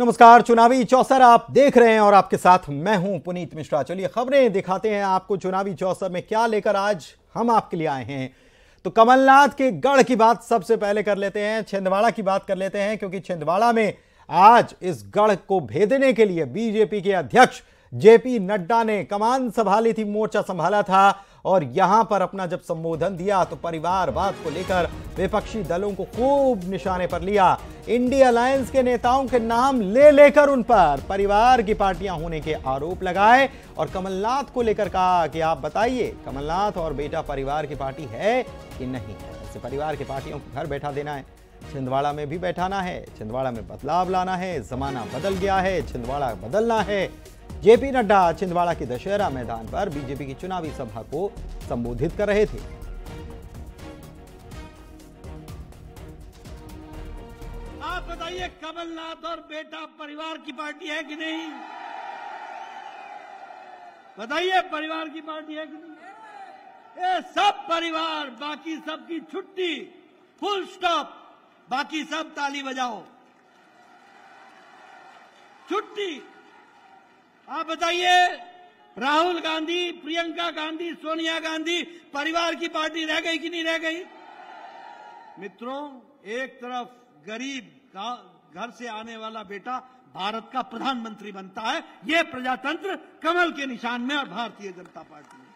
नमस्कार, चुनावी चौसर आप देख रहे हैं और आपके साथ मैं हूं पुनीत मिश्रा। चलिए खबरें दिखाते हैं आपको चुनावी चौसर में क्या लेकर आज हम आपके लिए आए हैं। तो कमलनाथ के गढ़ की बात सबसे पहले कर लेते हैं, छिंदवाड़ा की बात कर लेते हैं, क्योंकि छिंदवाड़ा में आज इस गढ़ को भेदने के लिए बीजेपी के अध्यक्ष जेपी नड्डा ने कमान संभाली थी, मोर्चा संभाला था और यहां पर अपना जब संबोधन दिया तो परिवारवाद को लेकर विपक्षी दलों को खूब निशाने पर लिया। इंडिया अलायंस के नेताओं के नाम ले लेकर उन पर परिवार की पार्टियां होने के आरोप लगाए और कमलनाथ को लेकर कहा कि आप बताइए, कमलनाथ और बेटा परिवार की पार्टी है कि नहीं है। ऐसे परिवार की पार्टियों को घर बैठा देना है, छिंदवाड़ा में भी बैठाना है, छिंदवाड़ा में बदलाव लाना है, जमाना बदल गया है, छिंदवाड़ा बदलना है। जेपी नड्डा छिंदवाड़ा के दशहरा मैदान पर बीजेपी की चुनावी सभा को संबोधित कर रहे थे। आप बताइए, कमलनाथ और बेटा परिवार की पार्टी है कि नहीं? बताइए, परिवार की पार्टी है कि नहीं? ये सब परिवार, बाकी सबकी छुट्टी, फुल स्टॉप, बाकी सब ताली बजाओ, छुट्टी। आप बताइए, राहुल गांधी, प्रियंका गांधी, सोनिया गांधी परिवार की पार्टी रह गई कि नहीं रह गई? मित्रों, एक तरफ गरीब का घर से आने वाला बेटा भारत का प्रधानमंत्री बनता है, यह प्रजातंत्र कमल के निशान में और भारतीय जनता पार्टी में।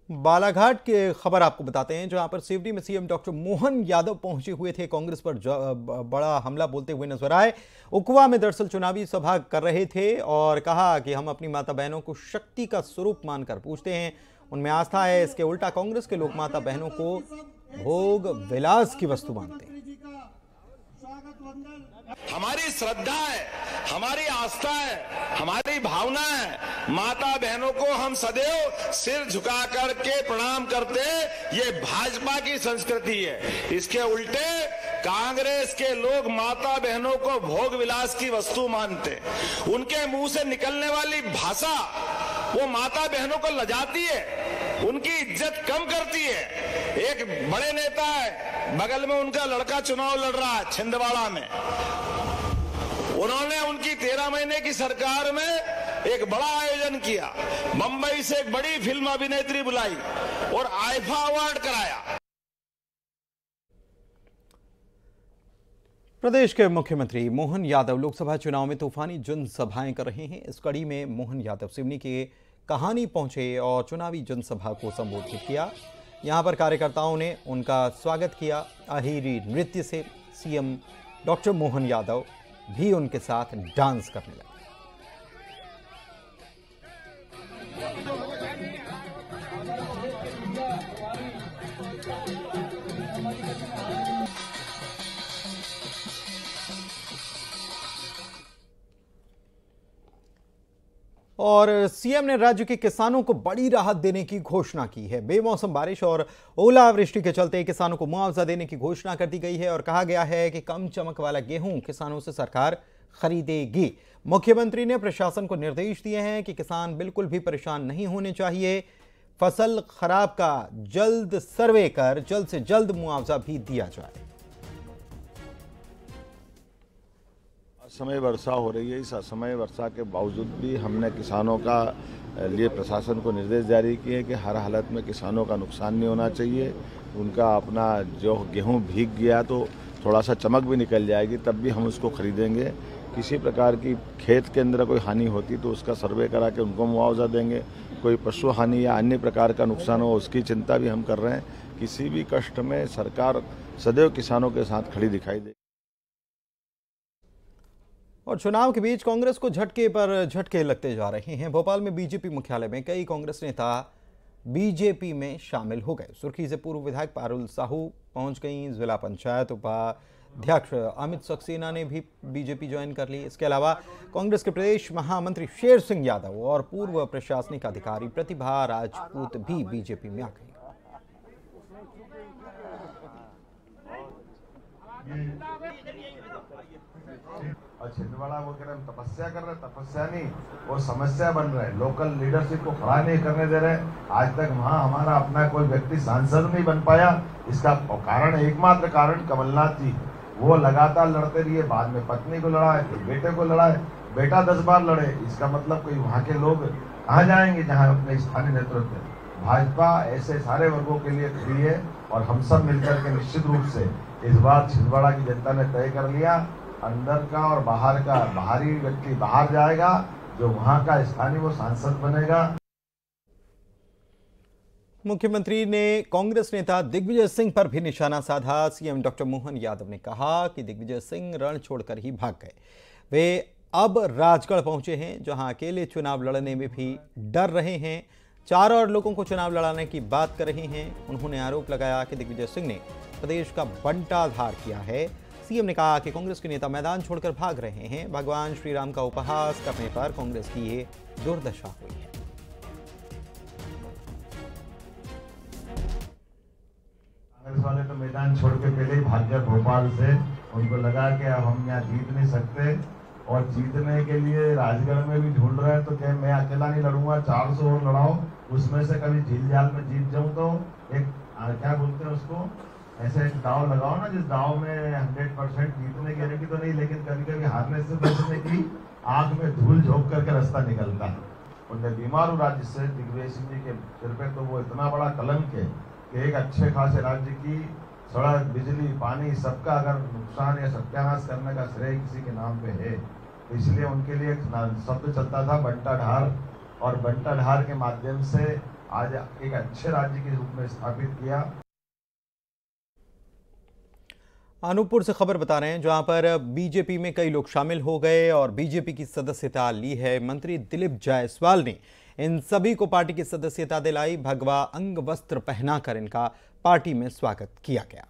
बालाघाट के खबर आपको बताते हैं, जहां पर सिवनी में सीएम डॉक्टर मोहन यादव पहुंचे हुए थे। कांग्रेस पर बड़ा हमला बोलते हुए नजर आए। उकवा में दरअसल चुनावी सभा कर रहे थे और कहा कि हम अपनी माता बहनों को शक्ति का स्वरूप मानकर पूजते हैं, उनमें आस्था है। इसके उल्टा कांग्रेस के लोग माता बहनों को भोग विलास की वस्तु मानते हैं। हमारी श्रद्धा है, हमारी आस्था है, हमारी भावना है। माता बहनों को हम सदैव सिर झुका करके प्रणाम करते हैं, ये भाजपा की संस्कृति है। इसके उल्टे कांग्रेस के लोग माता बहनों को भोग विलास की वस्तु मानते। उनके मुंह से निकलने वाली भाषा वो माता बहनों को लजाती है, उनकी इज्जत कम करती है। एक बड़े नेता है, बगल में उनका लड़का चुनाव लड़ रहा है छिंदवाड़ा में, उन्होंने उनकी 13 महीने की सरकार में एक बड़ा आयोजन किया, मुंबई से एक बड़ी फिल्म अभिनेत्री बुलाई और आईफा अवार्ड कराया। प्रदेश के मुख्यमंत्री मोहन यादव लोकसभा चुनाव में तूफानी जनसभाएं कर रहे हैं। इस कड़ी में मोहन यादव सिवनी के कहानी पहुंचे और चुनावी जनसभा को संबोधित किया। यहां पर कार्यकर्ताओं ने उनका स्वागत किया। अहिरी नृत्य से सीएम डॉक्टर मोहन यादव भी उनके साथ डांस करने लगे। और सीएम ने राज्य के किसानों को बड़ी राहत देने की घोषणा की है। बेमौसम बारिश और ओलावृष्टि के चलते किसानों को मुआवजा देने की घोषणा कर दी गई है और कहा गया है कि कम चमक वाला गेहूं किसानों से सरकार खरीदेगी। मुख्यमंत्री ने प्रशासन को निर्देश दिए हैं कि किसान बिल्कुल भी परेशान नहीं होने चाहिए। फसल खराब का जल्द सर्वे कर जल्द से जल्द मुआवजा भी दिया जाए। असमय वर्षा हो रही है, इस असमय वर्षा के बावजूद भी हमने किसानों का लिए प्रशासन को निर्देश जारी किए कि हर हालत में किसानों का नुकसान नहीं होना चाहिए। उनका अपना जो गेहूं भीग गया तो थोड़ा सा चमक भी निकल जाएगी, तब भी हम उसको खरीदेंगे। किसी प्रकार की खेत के अंदर कोई हानि होती तो उसका सर्वे करा के उनको मुआवजा देंगे। कोई पशु हानि या अन्य प्रकार का नुकसान हो उसकी चिंता भी हम कर रहे हैं। किसी भी कष्ट में सरकार सदैव किसानों के साथ खड़ी दिखाई दे। और चुनाव के बीच कांग्रेस को झटके पर झटके लगते जा रहे हैं। भोपाल में बीजेपी मुख्यालय में कई कांग्रेस नेता बीजेपी में शामिल हो गए। सुर्खी से पूर्व विधायक पारुल साहू पहुंच गई। जिला पंचायत उपाध्यक्ष अमित सक्सेना ने भी बीजेपी ज्वाइन कर ली। इसके अलावा कांग्रेस के प्रदेश महामंत्री शेर सिंह यादव और पूर्व प्रशासनिक अधिकारी प्रतिभा राजपूत भी बीजेपी में आ गई। और छिंदवाड़ा वो कह रहे हैं तपस्या कर रहे, तपस्या नहीं वो समस्या बन रहे हैं। लोकल लीडरशिप को खड़ा नहीं करने दे रहे। आज तक वहाँ हमारा अपना कोई व्यक्ति सांसद नहीं बन पाया। इसका कारण, एकमात्र कारण कमलनाथ जी। वो लगातार लड़ते रहिए, बाद में पत्नी को लड़ाए, फिर बेटे को लड़ाए, बेटा 10 बार लड़े। इसका मतलब कोई वहाँ के लोग कहाँ जाएंगे जहाँ अपने स्थानीय नेतृत्व। भाजपा ऐसे सारे वर्गों के लिए खड़ी है और हम सब मिलकर के निश्चित रूप से इस बार छिंदवाड़ा की जनता ने तय कर लिया, अंदर का और बाहर का, बाहरी व्यक्ति बाहर जाएगा, जो वहाँ का स्थानीय वो सांसद बनेगा। मुख्यमंत्री ने कांग्रेस नेता दिग्विजय सिंह पर भी निशाना साधा। सीएम डॉक्टर मोहन यादव ने कहा कि दिग्विजय सिंह रण छोड़कर ही भाग गए। वे अब राजगढ़ पहुंचे हैं, जहां अकेले चुनाव लड़ने में भी डर रहे हैं। 4 और लोगों को चुनाव लड़ाने की बात कर रहे हैं। उन्होंने आरोप लगाया कि दिग्विजय सिंह ने प्रदेश का बंटाधार किया है। सीएम ने कहा कि कांग्रेस के नेता मैदान छोड़कर भाग रहे हैं। भगवान श्री राम का उपहास करने पर कांग्रेस की ये दुर्दशा हुई है। कांग्रेस वाले तो मैदान छोड़ के पहले ही भाग गए भोपाल से। उनको लगा कि अब हम यहाँ जीत नहीं सकते और जीतने के लिए राजगढ़ में भी ढूंढ रहे हैं, तो क्या मैं अकेला नहीं लड़ूंगा, 400 और लड़ाओ, उसमें से कभी झील जाल में जीत जाऊं तो एक क्या बोलते हैं उसको, ऐसे एक दाव लगाओ ना, जिस दाव में 100% जीतने की गारंटी तो नहीं, लेकिन कभी कभी हारने से बचने की आंख में धूल झोंक करके रास्ता निकलता है। उनने बीमार हो राज्य से दिग्विजय सिंह जी के सिर पे, तो वो इतना बड़ा कलंक है कि एक अच्छे खासे राज्य की सड़क, बिजली, पानी सबका अगर नुकसान या सत्यानाश करने का श्रेय किसी के नाम पे है, तो इसलिए उनके लिए एक शब्द चलता था बंटाधार, और बंटाधार के माध्यम से आज एक अच्छे राज्य के रूप में स्थापित किया। अनूपपुर से खबर बता रहे हैं, जहां पर बीजेपी में कई लोग शामिल हो गए और बीजेपी की सदस्यता ली है। मंत्री दिलीप जायसवाल ने इन सभी को पार्टी की सदस्यता दिलाई। भगवा अंग वस्त्र पहनाकर इनका पार्टी में स्वागत किया गया।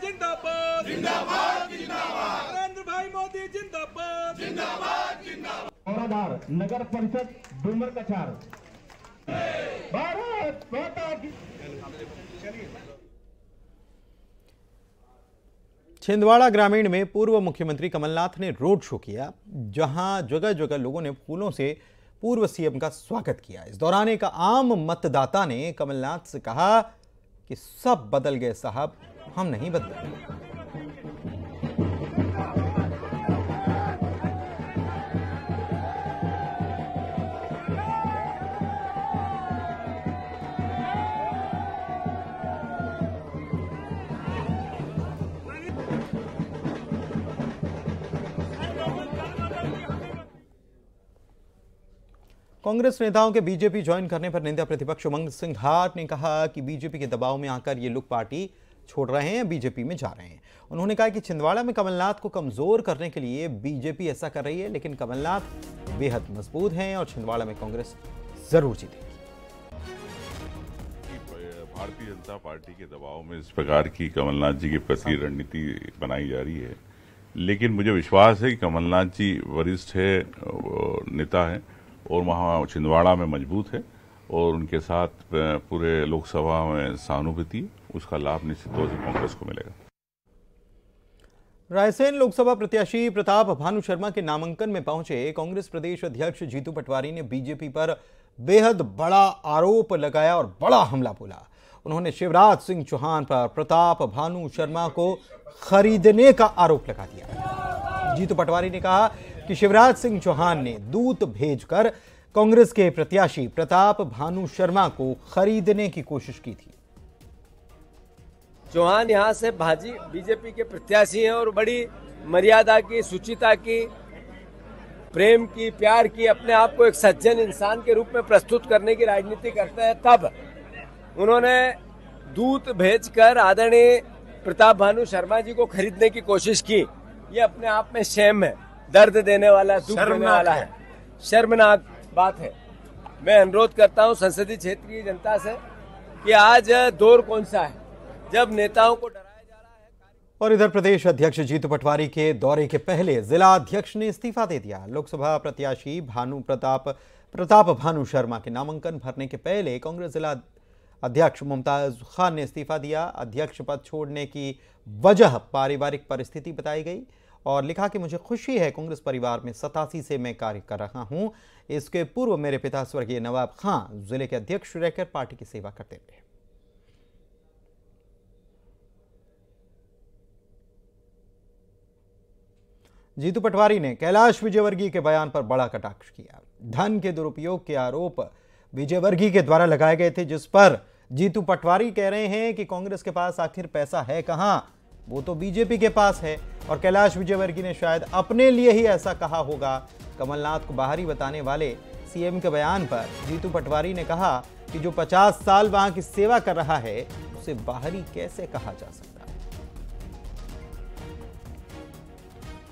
जिंदाबाद जिंदाबाद जिंदाबाद, नरेंद्र भाई मोदी जिंदाबाद जिंदाबाद जिंदाबाद। नगर परिषद डूमर कछार, भारत माता की। छिंदवाड़ा ग्रामीण में पूर्व मुख्यमंत्री कमलनाथ ने रोड शो किया, जहां जगह जगह लोगों ने फूलों से पूर्व सीएम का स्वागत किया। इस दौरान एक आम मतदाता ने कमलनाथ से कहा कि सब बदल गए साहब, हम नहीं बदले। कांग्रेस नेताओं के बीजेपी ज्वाइन करने पर नेता प्रतिपक्ष उमंग सिंघार ने कहा कि बीजेपी के दबाव में आकर ये लोग पार्टी छोड़ रहे हैं, बीजेपी में जा रहे हैं। उन्होंने कहा कि छिंदवाड़ा में कमलनाथ को कमजोर करने के लिए बीजेपी ऐसा कर रही है, लेकिन कमलनाथ बेहद मजबूत हैं और छिंदवाड़ा में कांग्रेस जरूर जीतेगी। भारतीय जनता पार्टी के दबाव में इस प्रकार की कमलनाथ जी के प्रति रणनीति बनाई जा रही है, लेकिन मुझे विश्वास है कि कमलनाथ जी वरिष्ठ है, नेता है और वहाँ छिंदवाड़ा में मजबूत है और उनके साथ पूरे लोकसभा में सहानुभूति, उसका लाभ निश्चित तौर से कांग्रेस को मिलेगा। रायसेन लोकसभा प्रत्याशी प्रताप भानु शर्मा के नामांकन में पहुंचे कांग्रेस प्रदेश अध्यक्ष जीतू पटवारी ने बीजेपी पर बेहद बड़ा आरोप लगाया और बड़ा हमला बोला। उन्होंने शिवराज सिंह चौहान पर प्रताप भानु शर्मा को खरीदने का आरोप लगा दिया। जीतू पटवारी ने कहा कि शिवराज सिंह चौहान ने दूत भेजकर कांग्रेस के प्रत्याशी प्रताप भानु शर्मा को खरीदने की कोशिश की थी। चौहान यहाँ से भाजी बीजेपी के प्रत्याशी हैं और बड़ी मर्यादा की, सुचिता की, प्रेम की, प्यार की, अपने आप को एक सज्जन इंसान के रूप में प्रस्तुत करने की राजनीति करते हैं। तब उन्होंने दूत भेजकर आदरणीय प्रताप भानु शर्मा जी को खरीदने की कोशिश की। ये अपने आप में शेम है, दर्द देने वाला, दुख देने वाला है, शर्मनाक बात है। मैं अनुरोध करता हूं संसदीय क्षेत्र की जनता से कि आज दौर कौन सा है जब नेताओं को डराया जा रहा है। और इधर प्रदेश अध्यक्ष जीतू पटवारी के दौरे के पहले जिला अध्यक्ष ने इस्तीफा दे दिया। लोकसभा प्रत्याशी प्रताप भानु शर्मा के नामांकन भरने के पहले कांग्रेस जिला अध्यक्ष मुमताज खान ने इस्तीफा दिया। अध्यक्ष पद छोड़ने की वजह पारिवारिक परिस्थिति बताई गई और लिखा कि मुझे खुशी है कांग्रेस परिवार में 87 से मैं कार्य कर रहा हूं। इसके पूर्व मेरे पिता स्वर्गीय नवाब खान जिले के अध्यक्ष रहकर पार्टी की सेवा करते रहे। जीतू पटवारी ने कैलाश विजयवर्गीय के बयान पर बड़ा कटाक्ष किया। धन के दुरुपयोग के आरोप विजयवर्गीय के द्वारा लगाए गए थे, जिस पर जीतू पटवारी कह रहे हैं कि कांग्रेस के पास आखिर पैसा है कहां, वो तो बीजेपी के पास है। और कैलाश विजयवर्गीय ने शायद अपने लिए ही ऐसा कहा होगा। कमलनाथ को बाहरी बताने वाले सीएम के बयान पर जीतू पटवारी ने कहा कि जो 50 साल वहां की सेवा कर रहा है उसे बाहरी कैसे कहा जा सकता है।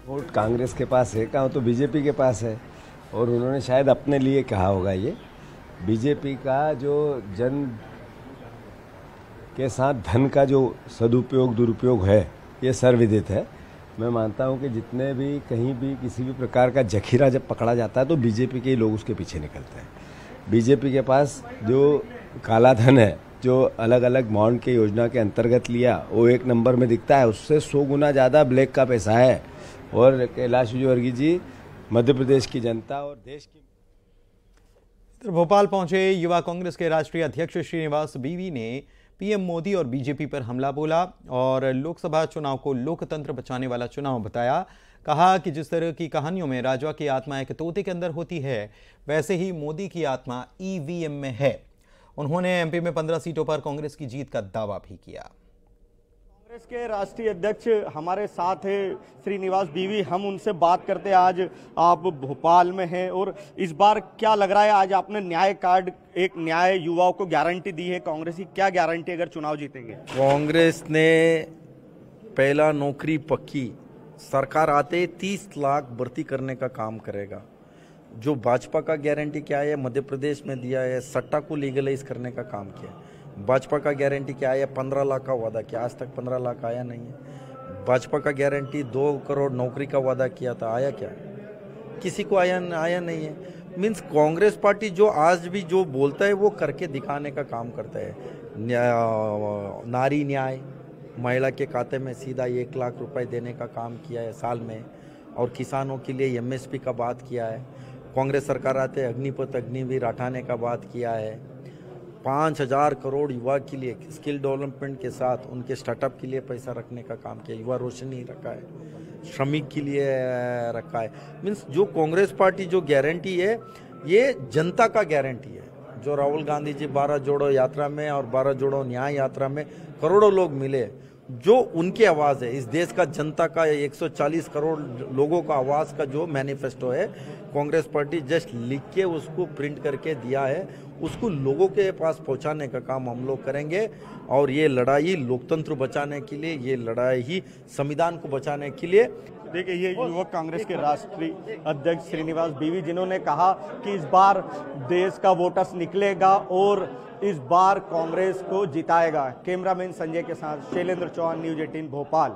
वोट कांग्रेस के पास है कहाँ, तो बीजेपी के पास है। और उन्होंने शायद अपने लिए कहा होगा। ये बीजेपी का जो जन के साथ धन का जो सदुपयोग दुरुपयोग है ये सर्वविदित है। मैं मानता हूं कि जितने भी कहीं भी किसी भी प्रकार का जखीरा जब पकड़ा जाता है तो बीजेपी के ही लोग उसके पीछे निकलते हैं। बीजेपी के पास जो काला धन है जो अलग अलग बॉन्ड के योजना के अंतर्गत लिया वो एक नंबर में दिखता है, उससे 100 गुना ज़्यादा ब्लैक का पैसा है। और कैलाश विजयवर्गीय जी मध्य प्रदेश की जनता और देश की। इधर भोपाल पहुंचे युवा कांग्रेस के राष्ट्रीय अध्यक्ष श्रीनिवास बीवी ने पीएम मोदी और बीजेपी पर हमला बोला और लोकसभा चुनाव को लोकतंत्र बचाने वाला चुनाव बताया। कहा कि जिस तरह की कहानियों में राजवा की आत्मा एक तोते के अंदर होती है, वैसे ही मोदी की आत्मा ईवीएम में है। उन्होंने एमपी में 15 सीटों पर कांग्रेस की जीत का दावा भी किया। कांग्रेस के राष्ट्रीय अध्यक्ष हमारे साथ है श्रीनिवास बीवी, हम उनसे बात करते हैं। आज आप भोपाल में हैं और इस बार क्या लग रहा है, आज आपने न्याय कार्ड एक न्याय युवाओं को गारंटी दी है कांग्रेस की, क्या गारंटी अगर चुनाव जीतेंगे? कांग्रेस ने पहला नौकरी पक्की, सरकार आते 30 लाख भर्ती करने का काम करेगा। जो भाजपा का गारंटी क्या है, मध्य प्रदेश में दिया है, सट्टा को लीगलाइज करने का काम किया। भाजपा का गारंटी क्या है, 15 लाख का वादा किया, आज तक 15 लाख आया नहीं है। भाजपा का गारंटी 2 करोड़ नौकरी का वादा किया था, आया क्या? किसी को आया नहीं है। मीन्स कांग्रेस पार्टी जो आज भी जो बोलता है वो करके दिखाने का काम करता है। नारी न्याय, महिला के खाते में सीधा 1 लाख रुपए देने का काम किया है साल में। और किसानों के लिए एमएसपी का बात किया है। कांग्रेस सरकार आते अग्निपथ अग्निवीर हटाने का बात किया है। 5000 करोड़ युवा के लिए स्किल डेवलपमेंट के साथ उनके स्टार्टअप के लिए पैसा रखने का काम किया। युवा रोशनी रखा है, श्रमिक के लिए रखा है। मीन्स जो कांग्रेस पार्टी जो गारंटी है ये जनता का गारंटी है। जो राहुल गांधी जी 12 जोड़ो यात्रा में और 12 जोड़ो न्याय यात्रा में करोड़ों लोग मिले, जो उनकी आवाज़ है, इस देश का जनता का 140 करोड़ लोगों का आवाज़ का जो मैनिफेस्टो है, कांग्रेस पार्टी जस्ट लिख के उसको प्रिंट करके दिया है, उसको लोगों के पास पहुंचाने का काम हम लोग करेंगे। और ये लड़ाई लोकतंत्र बचाने के लिए, ये लड़ाई ही संविधान को बचाने के लिए। देखिए, ये युवक कांग्रेस के राष्ट्रीय अध्यक्ष श्रीनिवास बीवी जिन्होंने कहा कि इस बार देश का वोटर्स निकलेगा और इस बार कांग्रेस को जिताएगा। कैमरामैन संजय के साथ शैलेंद्र चौहान, न्यूज़ 18 भोपाल।